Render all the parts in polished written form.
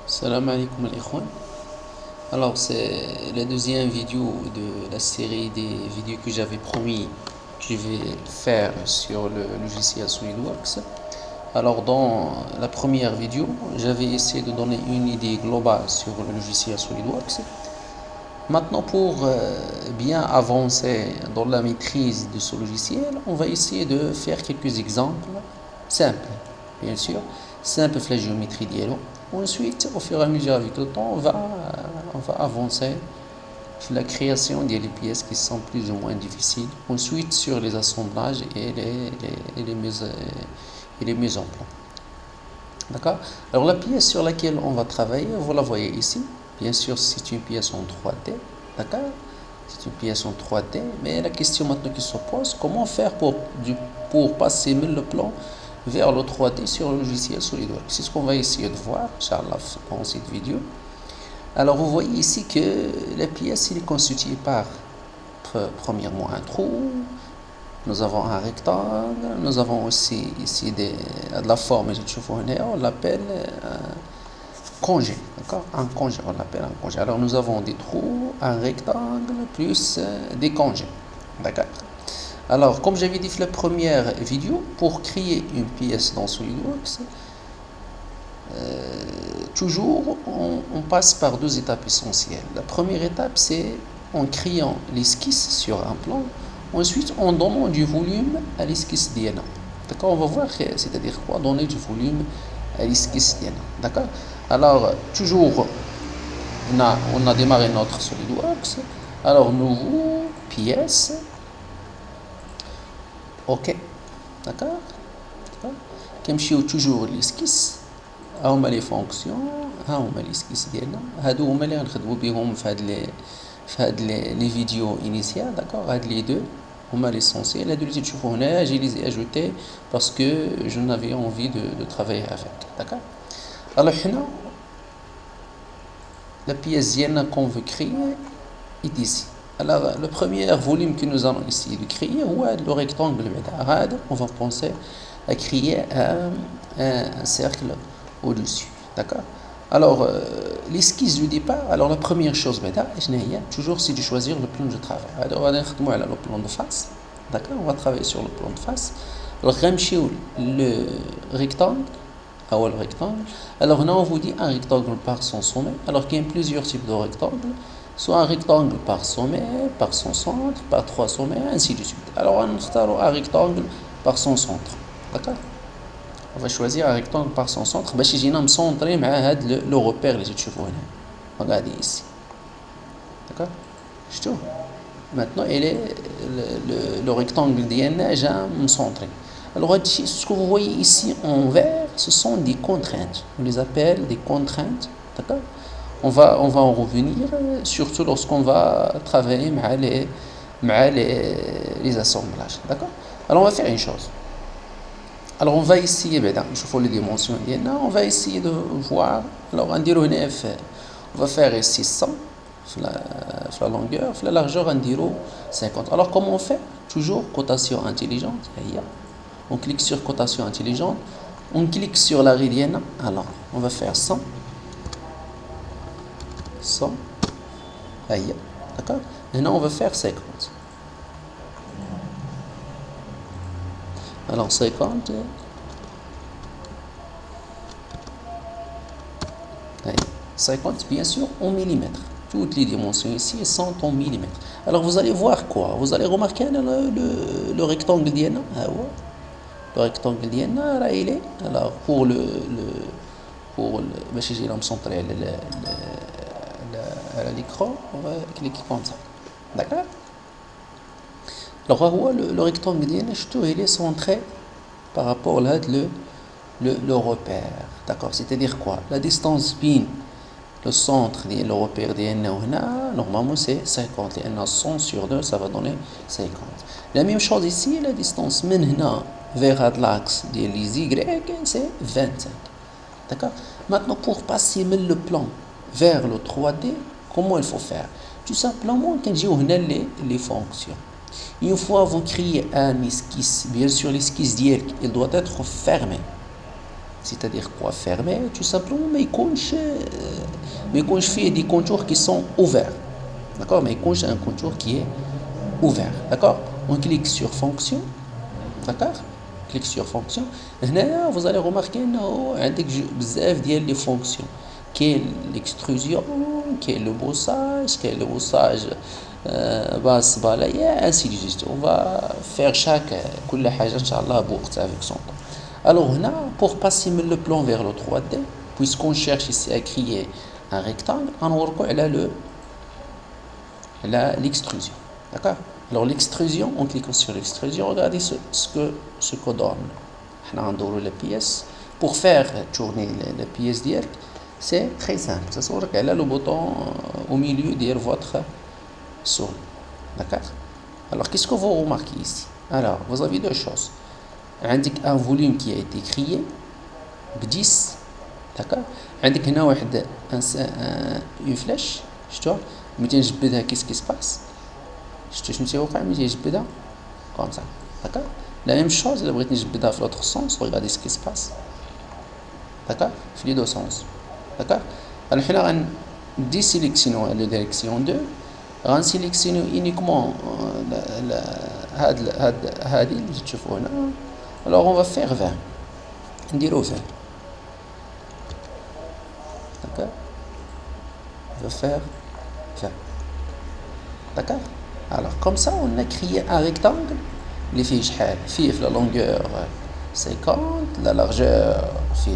Salam alaikum al-ikhwan. Alors c'est la deuxième vidéo de la série des vidéos que j'avais promis que je vais faire sur le logiciel SolidWorks. Alors dans la première vidéo, j'avais essayé de donner une idée globale sur le logiciel SolidWorks. Maintenant pour bien avancer dans la maîtrise de ce logiciel, on va essayer de faire quelques exemples simples, bien sûr, simples la géométrie dialogue. Ensuite, au fur et à mesure avec le temps, on va avancer sur la création des pièces qui sont plus ou moins difficiles. Ensuite, sur les assemblages et les mises en plan. D'accord? Alors la pièce sur laquelle on va travailler, vous la voyez ici. Bien sûr, c'est une pièce en 3D. D'accord? C'est une pièce en 3D. Mais la question maintenant qui se pose, comment faire pour passer le plan vers le 3D sur le logiciel SolidWorks? C'est ce qu'on va essayer de voir, Inch'Allah, dans cette vidéo. Alors vous voyez ici que la pièce est constituée par, premièrement, un trou. Nous avons un rectangle, nous avons aussi ici de la forme, on l'appelle congé, d'accord? Un congé, on l'appelle un congé. Alors nous avons des trous, un rectangle, plus des congés, d'accord? Alors, comme j'avais dit dans la première vidéo, pour créer une pièce dans SolidWorks, toujours on passe par deux étapes essentielles. La première étape, c'est en créant l'esquisse sur un plan. Ensuite, en donnant du volume à l'esquisse DNA. D'accord? On va voir, c'est-à-dire quoi donner du volume à l'esquisse DNA. D'accord? Alors, toujours, on a démarré notre SolidWorks. Alors, nouveau, pièce. OK. D'accord? كنمشيو toujours l'esquisse. ها هما لي فونكسيون، ها هما l'esquisse ديالنا. هادو هما اللي غنخدمو بهم في هاد لي فيديو انيسيال. داكوغ، هاد لي دو هما ليسونسيال. هادو اللي تشوفوا هنايا جي لي اجوتي باسكو جو نافي انفي دو travailler avec. داكوغ. alors حنا la pièce ديالنا qu'on veut créer est ici. Alors le premier volume que nous allons essayer de créer هو le rectangle بعدا. هذا on va penser à créer un cercle au-dessus. D'accord? Alors, l'esquisse du départ, alors la première chose, toujours, c'est de choisir le plan de travail. Alors, on va travailler le plan de face. D'accord? On va travailler sur le plan de face. Alors, le rectangle. Le rectangle. Alors, là, on vous dit un rectangle par son sommet. Alors, il y a plusieurs types de rectangles. Soit un rectangle par sommet, par son centre, par trois sommets, ainsi de suite. Alors, on va un rectangle par son centre. D'accord? On va choisir un rectangle par son centre باش يجينا مصونطري مع هاد لو روبير اللي تشوفوا هنا. Regardez ici. D'accord? شفتوه؟ Maintenant il est le rectangle ديالنا جا مصونطري. Alors ce que vous voyez ici en vert, ce sont des contraintes. On les appelle des contraintes. D'accord? On va en revenir, surtout lorsqu'on va travailler مع les assemblages. D'accord? Alors on va faire une chose. Alors on va essayer, je vois les dimensions, on va essayer de voir. Alors on va faire ici 100 la longueur, la largeur on dirait 50. Alors comment on fait? Toujours cotation intelligente. On clique sur cotation intelligente, on clique sur la ridienne. Alors on va faire 100, d'accord? Maintenant on va faire 50. Alors 50, 50 bien sûr en millimètres. Toutes les dimensions ici sont en millimètres. Alors vous allez voir quoi? Vous allez remarquer le rectangle d'Iena. Le rectangle d'Iena, il est. Alors pour باش يجي لهم centré على l'écran, on va cliquer comme ça. D'accord? Alors le rectangle ديالنا شفتوه il est centré par rapport à le repère. D'accord? C'est-à-dire quoi? La distance بين le centre ديال le repère ديالنا وهنا normalement c'est 50 لأن 100 sur 2 ça va donner 50. La même chose ici, la distance من هنا vers l'axe ديال les Y c'est 25. D'accord? Maintenant pour passer le plan vers le 3D, comment il faut faire? Tout simplement كنجيو هنا les fonctions. Une fois vous créez un esquisse, bien sûr l'esquisse d'IELC, il doit être fermé. c'est-à-dire quoi fermé, tout simplement ما يكونش فيه des contours qui sont ouverts, d'accord, ما يكونش un contour qui est ouvert, d'accord. On clique sur fonction, d'accord, clique sur fonction. هنا vous allez remarquer انه عندك بزاف ديال لي فونكسيون. كاين l'extrusion, كاين le bossage, كاين le bossage basse balayage, ainsi de suite. On va faire كل حاجة إن شاء الله بوقتها avec son temps. Alors هنا pour passer le plan vers le 3D, puisqu'on cherche ici à créer un rectangle, on va aller à l'extrusion, d'accord. Alors l'extrusion, on clique sur l'extrusion, regardez ce que donne. On va ندورو la pièce pour faire tourner la pièce ديالك. C'est très simple, ça s'ouvre على le bouton au milieu de votre souris, d'accord. Alors qu'est-ce que vous remarquez ici? Alors vous avez deux choses. عندك un volume qui a été créé ب10, d'accord. عندك هنا واحد une flèche, شفتوها ملي تنجبدها qu'est-ce qui se passe. شفتوا شنو تيوقع ملي تيجبدها comme ça, d'accord. La même chose الا بغيت نجبدها في l'autre sens, regardez ce qui se passe, d'accord, في les deux sens, d'accord. alors حنا غنديسيليكسيونو la direction 2, غنسيليكسيونو uniquement هذه اللي تشوفوا هنا. alors on va faire 20, نديرو 20, d'accord, on va faire 20, d'accord. alors comme ça on a créé un rectangle اللي فيه شحال فيه في la longueur 50, la largeur fait,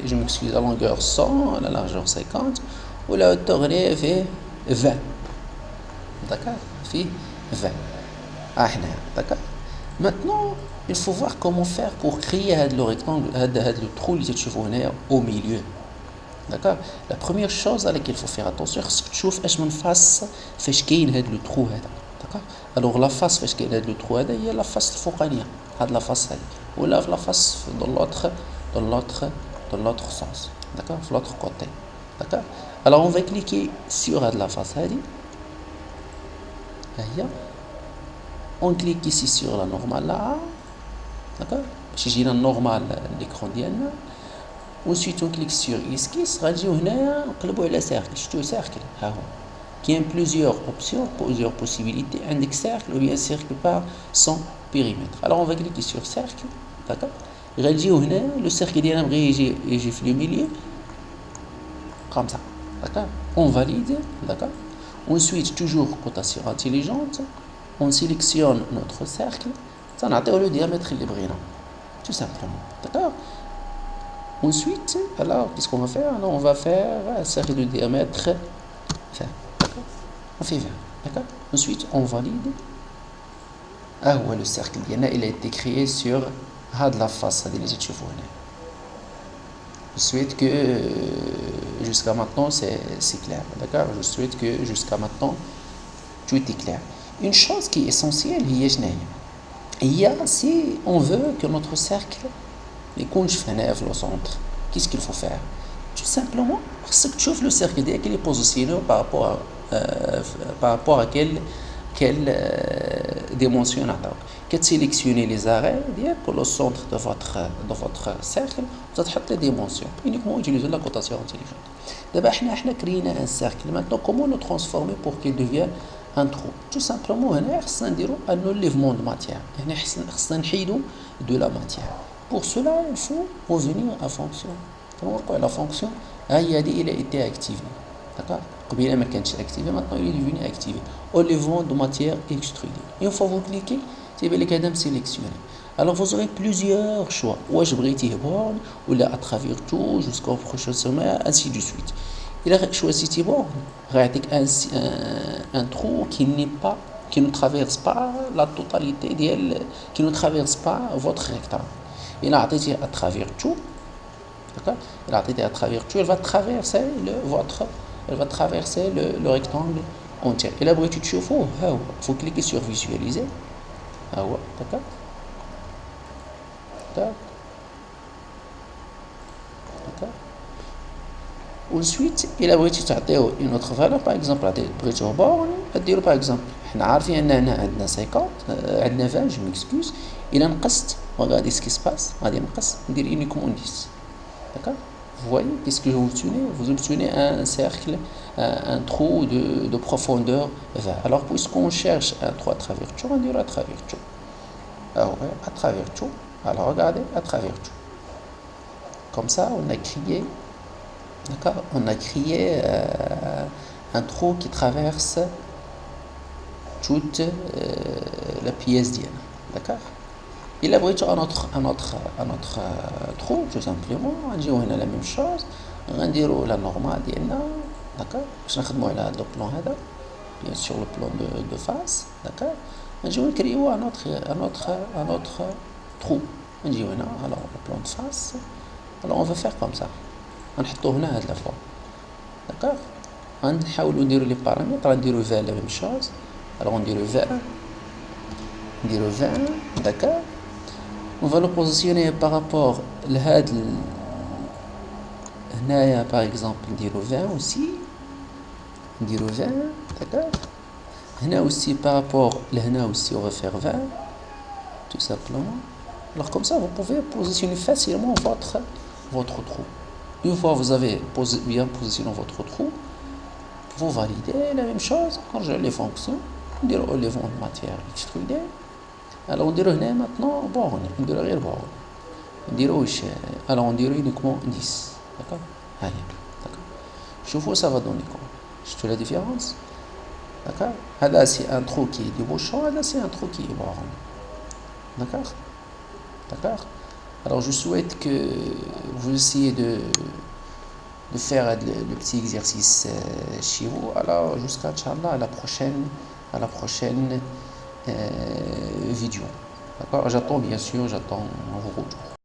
je m'excuse, la longueur 100, la largeur 50 ou la hauteur fait 20, d'accord, fait 20 هنا, d'accord. maintenant il faut voir comment faire pour créer le rectangle, le trou اللي تشوفوه هنا au milieu, d'accord. la première chose à laquelle il faut faire attention خصك تشوف اش من فاس فاش كاين هذا لو ترو هذا, d'accord. alors la face فاش كاين هذا لو ترو هذا هي لا فاس الفوقانيه, هاد لا فاس هذه, ولا لا فاس dans l'autre sens, d'accord, de l'autre côté, d'accord. alors on va cliquer sur هاد لا فاس هذه, هي on clique ici sur la normale là, d'accord, باش يجينا النورمال l'écran ديالنا. ensuite on clique sur esquisse, غنجيو هنايا نقلبوا على cercle. شفتوا cercle ها هو كاين plusieurs options, plusieurs possibilités. عندك cercle ou bien cercle par son périmètre. alors on va cliquer sur cercle, d'accord. غنجيو هنا le cercle ديالنا بغى يجي في le milieu comme ça, d'accord. on valide, d'accord. ensuite toujours cotation intelligente, on sélectionne notre cercle, تنعطيو le diamètre اللي بغينا tout simplement, d'accord. ensuite alors qu'est-ce qu'on va faire? alors on va faire un cercle de diamètre 20, d'accord. on fait 20, d'accord. ensuite on valide. هو le cercle ديالنا il a été créé sur هاد la face هادي اللي تشوفوا هنا. je souhaite que jusqu'à maintenant c'est clair, d'accord. je souhaite que jusqu'à maintenant tout est clair. une chose qui est essentielle هي شنو هي si on veut que notre cercle يكونش في هنا في le centre, qu'est-ce qu'il faut faire? tout simplement خصك تشوف le cercle ديالك اللي positionné par rapport à quelle dimension نعطاوك. كتسيليكسيوني les arrêts ديالك le centre de votre cercle وتتحط les dimensions uniquement utiliser la cotation intelligente. دابا حنا كرينا un cercle. maintenant comment le transformer pour qu'il devienne un trou? tout simplement هنا خصنا نديرو un enlèvement de matière, هنا خصنا نحيدو de la matière. pour cela il faut revenir à fonction. la fonction هي هذه elle a été activée, d'accord. قبيله ما كانتش activée, maintenant il est devenu activé. enlèvement de matière extrudée. une fois vous cliquez تيبان لك هذا مسيليكسيوني. alors vous aurez plusieurs choix, واش بغيتيه borne ولا à travers tout jusqu'au prochain sommet, ainsi de suite. إلا choisissez borne غيعطيك un trou qui ne traverse pas la totalité qui ne traverse pas votre rectangle. إلا عطيتيه à travers tout, d'accord, إلا عطيتيه à travers tout, elle va traverser le rectangle entier. إلا بغيتو تشوفوه ها هو, faut cliquer sur visualiser, ها هو, d'accord, d'accord. ensuite إلا بغيتي تعطيو une autre valeur, par exemple بغيتوه borne ديرو par exemple حنا عارفين ان هنا عندنا 50 عندنا 20 je m'excuse. إلا نقصت regardez ce qui se passe, غادي نقص ندير uniquement 10, D'accord? Vous voyez, qu'est-ce que vous obtenez? Vous obtenez un cercle, un trou de profondeur 20. Alors, puisqu'on cherche un trou à travers tout, on dirait à travers tout. Alors, ouais, à travers tout. Alors, regardez, à travers tout. Comme ça, on a créé, d'accord? On a créé un trou qui traverse toute la pièce d'Iana. D'accord? Il a bridge un autre trou, tout simplement. On a la même chose. On dirait la normale d'Iana. D'accord? Je vais faire le plan هذا. Bien sûr, le plan de face. D'accord? On va créer un autre trou. On dit alors le plan de face. Alors on va faire comme ça. On va mettre هنا هاد la fois. D'accord? On va نديرو les paramètres. On va نديرو 20 la même chose. Alors on dirait 20. On dirait 20. D'accord? On va le positionner par rapport à هاد هنايا par exemple نديرو 20 aussi. نديرو 20. D'accord? هنا aussi par rapport لهنا aussi on va faire 20 tout simplement. Alors comme ça vous pouvez positionner facilement votre trou. Une fois vous avez bien positionné votre trou, vous validez la même chose, changer les fonctions, dire les ventes matière extrudée. Alors on dirait هنا maintenant borne, on dirait غير borne. On dirait وش alors on dirait uniquement 10. D'accord? Allez, d'accord. شوفوا ça va donner quoi. Je te la différence. D'accord? هذا c'est un trou qui est débouchant, هذا c'est un trou qui est borne. D'accord? D'accord? Alors je souhaite que vous essayez de faire le petit exercice chez vous. Alors jusqu'à Inch'Allah à la prochaine vidéo. D'accord? J'attends vos retours.